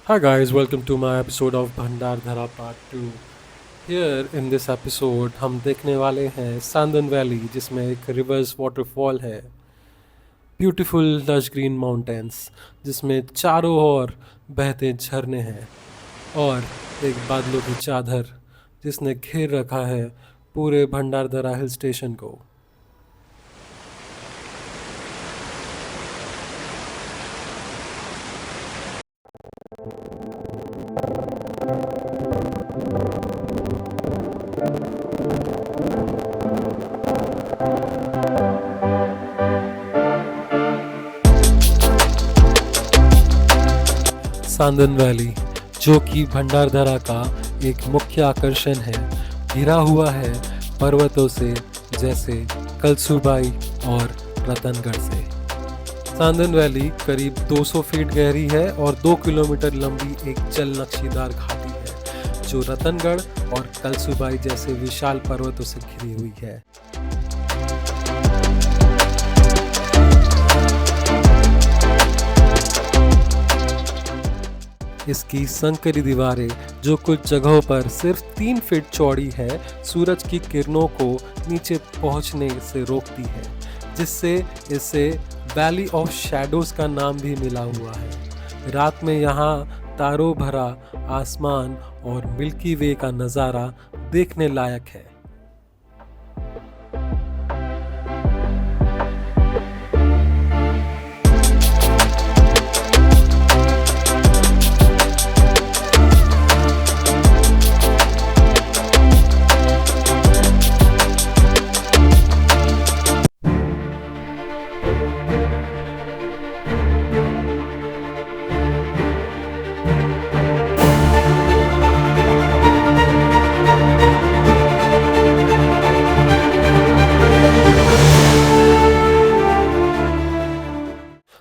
Hi guys, welcome to my episode of Bhandar Dhara Part 2. Here in this episode हम देखने वाले हैं सांदन valley जिसमें एक रिवर्स वाटरफॉल है, ब्यूटीफुल लश ग्रीन माउंटेन्स जिसमें चारों ओर बहते झरने हैं और एक बादलों की चादर जिसने घेर रखा है पूरे भंडारदरा हिल स्टेशन को। सांदन वैली जो कि भंडारदरा का एक मुख्य आकर्षण है, घिरा हुआ है पर्वतों से जैसे कलसूबाई और रतनगढ़ से। सांदन वैली करीब 200 फीट गहरी है और 2 किलोमीटर लंबी एक जल नक्शीदार घाटी है जो रतनगढ़ और कलसूबाई जैसे विशाल पर्वतों से घिरी हुई है। इसकी संकरी दीवारें जो कुछ जगहों पर सिर्फ 3 फीट चौड़ी है, सूरज की किरणों को नीचे पहुंचने से रोकती है, जिससे इसे वैली ऑफ शैडोज का नाम भी मिला हुआ है। रात में यहाँ तारों भरा आसमान और मिल्की वे का नज़ारा देखने लायक है।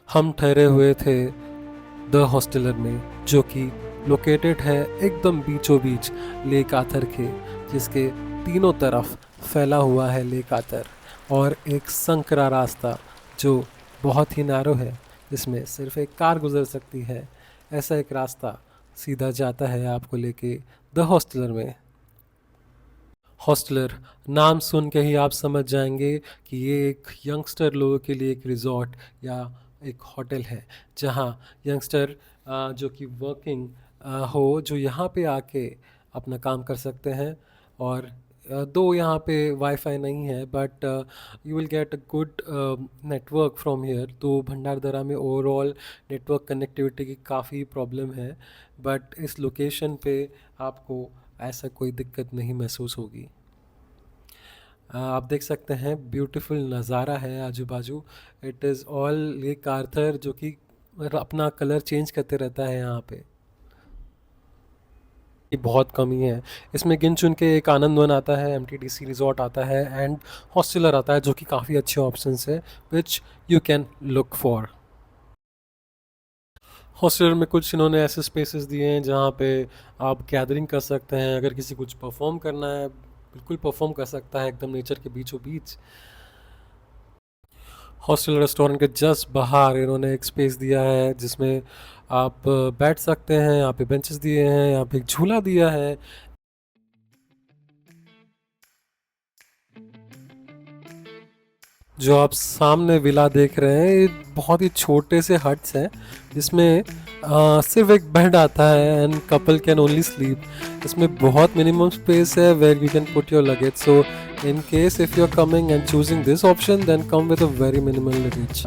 हम ठहरे हुए थे द हॉस्टलर में, जो कि लोकेटेड है एकदम बीचों बीच लेक आथर के, जिसके तीनों तरफ फैला हुआ है लेक आथर और एक संकरा रास्ता जो बहुत ही नैरो है, जिसमें सिर्फ एक कार गुजर सकती है। ऐसा एक रास्ता सीधा जाता है आपको लेके द हॉस्टलर में। हॉस्टलर नाम सुन के ही आप समझ जाएंगे कि ये एक यंगस्टर लोगों के लिए एक रिजॉर्ट या एक होटल है, जहाँ यंगस्टर जो कि वर्किंग हो, जो यहाँ पे आके अपना काम कर सकते हैं। और दो यहाँ पे वाईफाई नहीं है, but you will get a good network from here. तो भंडारदरा में ओवरऑल नेटवर्क कनेक्टिविटी की काफ़ी प्रॉब्लम है, बट इस लोकेशन पे आपको ऐसा कोई दिक्कत नहीं महसूस होगी। आप देख सकते हैं ब्यूटीफुल नज़ारा है आजू बाजू। It is all lake Arthur जो कि अपना कलर चेंज करते रहता है यहाँ पे। ये बहुत कमी है इसमें, गिन चुन के एक आनंद वन आता है, एमटीडीसी रिजॉर्ट आता है एंड हॉस्टलर आता है, जो कि काफ़ी अच्छे ऑप्शंस है which you can look for. Hosteller में कुछ इन्होंने ऐसे स्पेसेस दिए हैं जहाँ पे आप गैदरिंग कर सकते हैं। अगर किसी कुछ परफॉर्म करना है, बिल्कुल परफॉर्म कर सकता है एकदम नेचर के बीचों बीच। हॉस्टल रेस्टोरेंट के जस्ट बाहर इन्होंने एक स्पेस दिया है जिसमें आप बैठ सकते हैं। यहाँ पे बेंचेस दिए हैं, यहाँ पे एक झूला दिया है। जो आप सामने विला देख रहे हैं, ये बहुत ही छोटे से हट्स हैं जिसमें सिर्फ एक बेड आता है and couple can only sleep. इसमें बहुत मिनिमम स्पेस है where you can put your luggage. So in case if you are coming and choosing this option, then come with a very minimal luggage.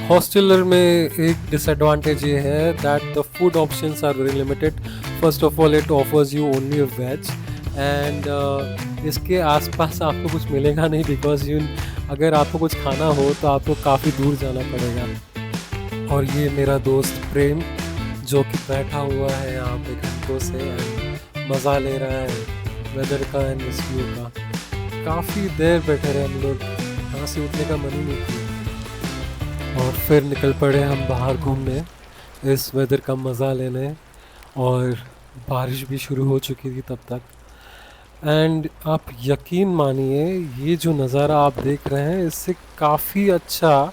Hosteller में एक disadvantage ये है that the food options are very limited. First of all it offers you only veg and इसके आसपास आपको कुछ मिलेगा नहीं, बिकॉज यू अगर आपको कुछ खाना हो तो आपको काफ़ी दूर जाना पड़ेगा। और ये मेरा दोस्त प्रेम जो कि बैठा हुआ है यहाँ पे घंटों से, मज़ा ले रहा है वेदर का एंड इस व्यू का। काफ़ी देर बैठे रहे हम लोग, यहाँ से उठने का मन ही नहीं किया। और फिर निकल पड़े हम बाहर घूमने, इस वेदर का मज़ा लेने। और बारिश भी शुरू हो चुकी थी तब तक। एंड आप यकीन मानिए, ये जो नज़ारा आप देख रहे हैं इससे काफ़ी अच्छा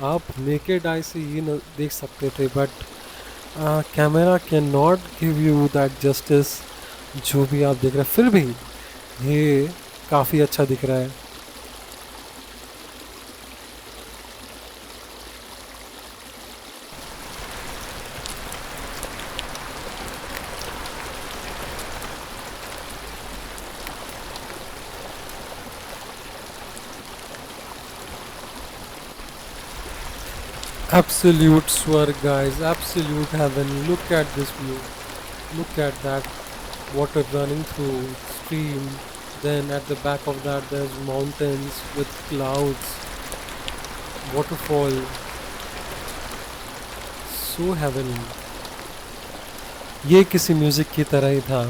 आप नेकेड आई से ये देख सकते थे, but camera can not give you that justice जो भी आप देख रहे हैं, फिर भी ये काफ़ी अच्छा दिख रहा है. Absolute swerve, guys, absolute heaven. Look at this view. Look at that water running through stream. Then at the back of that there's mountains with clouds, waterfall. So heavenly. ये किसी म्यूजिक की तरह ही था.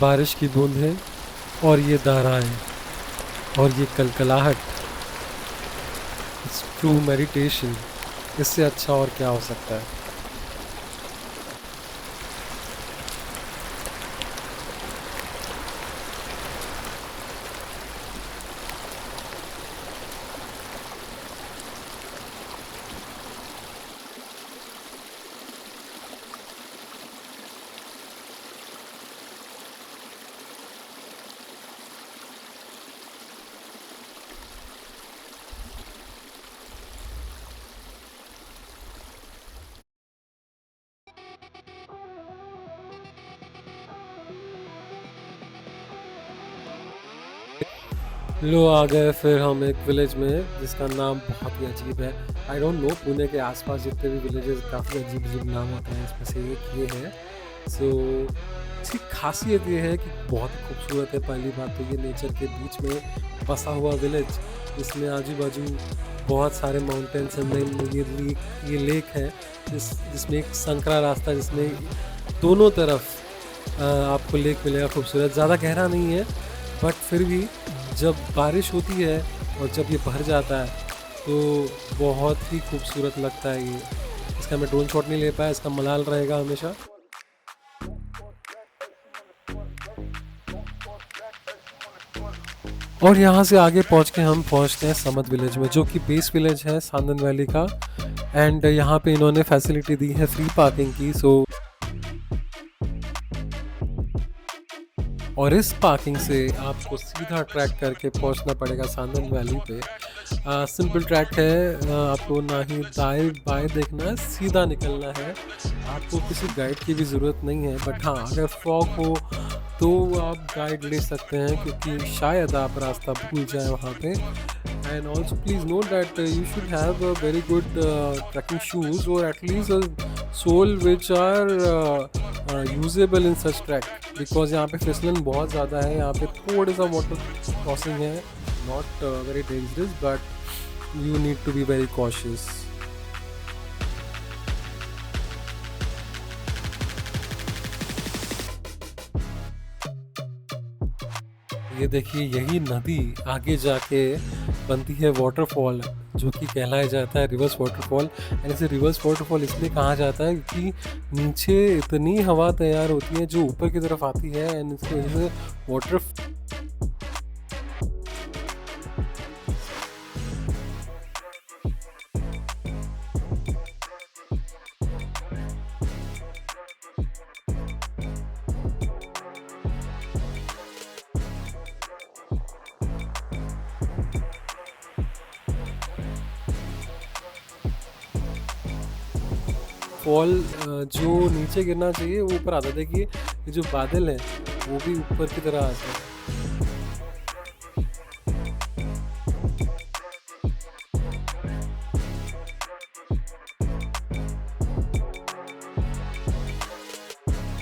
बारिश की बूंदें और ये धाराएं और ये कलकलाहट. It's true meditation. इससे अच्छा और क्या हो सकता है. लो आ गए फिर हम एक विलेज में जिसका नाम बहुत ही अजीब है. आई डोंट नो, पुणे के आसपास जितने भी विलेजेस काफ़ी अजीब अजीब नाम होते हैं, इसमें से एक ये है. सो इसकी खासियत ये है कि बहुत ही खूबसूरत है. पहली बात तो ये नेचर के बीच में बसा हुआ विलेज जिसमें आजू बाजू बहुत सारे माउंटेन्स हैं. ये लेक है जिसमें एक संकरा रास्ता जिसमें दोनों तरफ आपको लेक मिलेगा. खूबसूरत, ज़्यादा गहरा नहीं है बट फिर भी जब बारिश होती है और जब ये भर जाता है तो बहुत ही खूबसूरत लगता है ये. इसका मैं ड्रोन शॉट नहीं ले पाया, इसका मलाल रहेगा हमेशा. और यहाँ से आगे पहुँच के हम पहुँचते हैं समद विलेज में, जो कि बेस विलेज है सांदन वैली का. एंड यहाँ पे इन्होंने फैसिलिटी दी है फ्री पार्किंग की. सो और इस पार्किंग से आपको सीधा ट्रैक करके पहुंचना पड़ेगा सांदन वैली पे. सिंपल ट्रैक है. आपको ना ही दाएं बाएं देखना है, सीधा निकलना है. आपको किसी गाइड की भी ज़रूरत नहीं है. बट हाँ, अगर फॉग हो तो आप गाइड ले सकते हैं क्योंकि शायद आप रास्ता भूल जाए वहाँ पे. And also please note that you should have a very good tracking shoes और at least a sole which are usable in such track. Because यहाँ पे फिसलन बहुत ज़्यादा है. यहाँ पे थोड़ा सा वाटर क्रॉसिंग है, not very dangerous but you need to be very cautious. ये देखिए, यही नदी आगे जाके बनती है वाटरफॉल जो कि कहलाया जाता है रिवर्स वाटरफॉल. एंड इसे रिवर्स वाटरफॉल इसलिए कहा जाता है क्योंकि नीचे इतनी हवा तैयार होती है जो ऊपर की तरफ आती है एंड इसकी वजह से वाटर फॉल जो नीचे गिरना चाहिए वो ऊपर आता है. देखिए ये जो बादल है वो भी ऊपर की तरह आते हैं.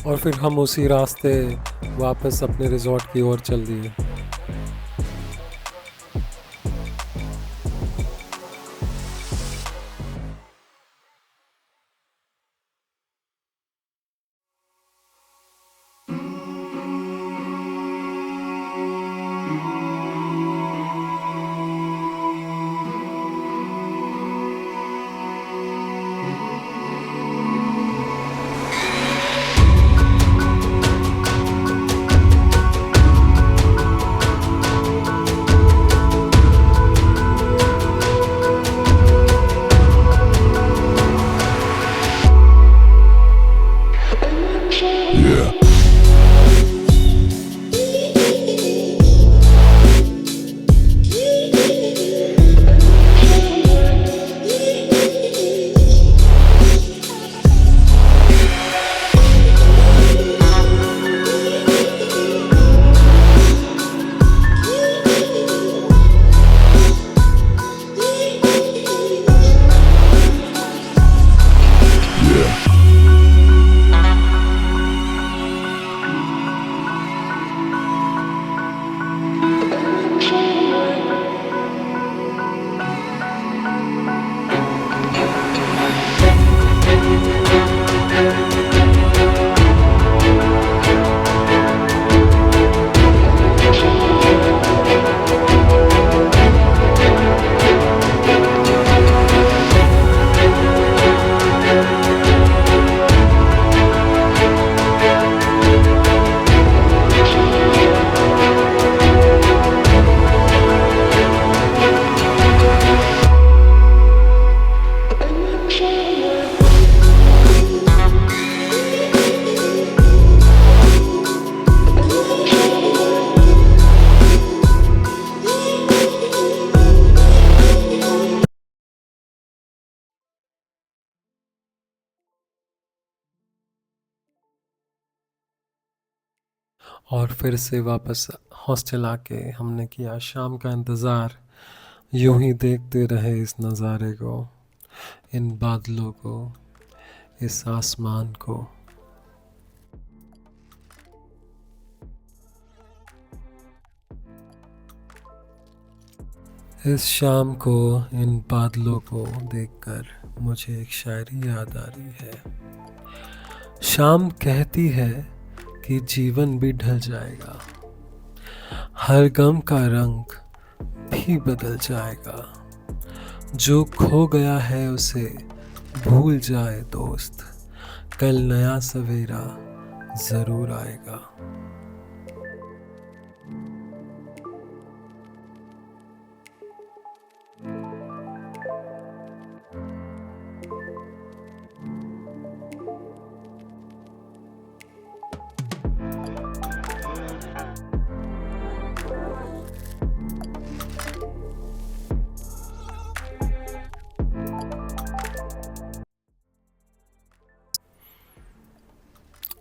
और फिर हम उसी रास्ते वापस अपने रिजॉर्ट की ओर चल दिए. और फिर से वापस हॉस्टल आके हमने किया शाम का इंतज़ार। यूं ही देखते रहे इस नज़ारे को, इन बादलों को, इस आसमान को। इस शाम को, इन बादलों को देखकर मुझे एक शायरी याद आ रही है। शाम कहती है कि जीवन भी ढल जाएगा, हर गम का रंग भी बदल जाएगा। जो खो गया है उसे भूल जाए दोस्त, कल नया सवेरा जरूर आएगा।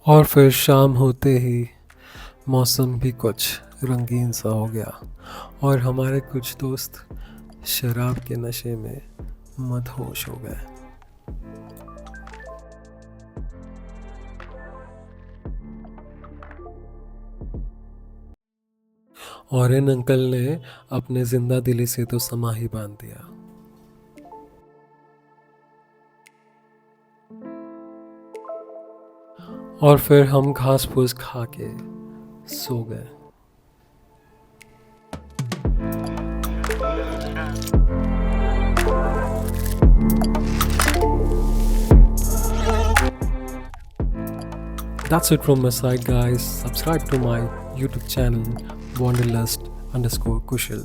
और फिर शाम होते ही मौसम भी कुछ रंगीन सा हो गया और हमारे कुछ दोस्त शराब के नशे में मदहोश हो गए। और इन अंकल ने अपने जिंदा दिली से तो समा ही बांध दिया। और फिर हम घास फूस खा के सो गए। That's it from my side, guys. Subscribe to my YouTube channel, Wanderlust_Kushal.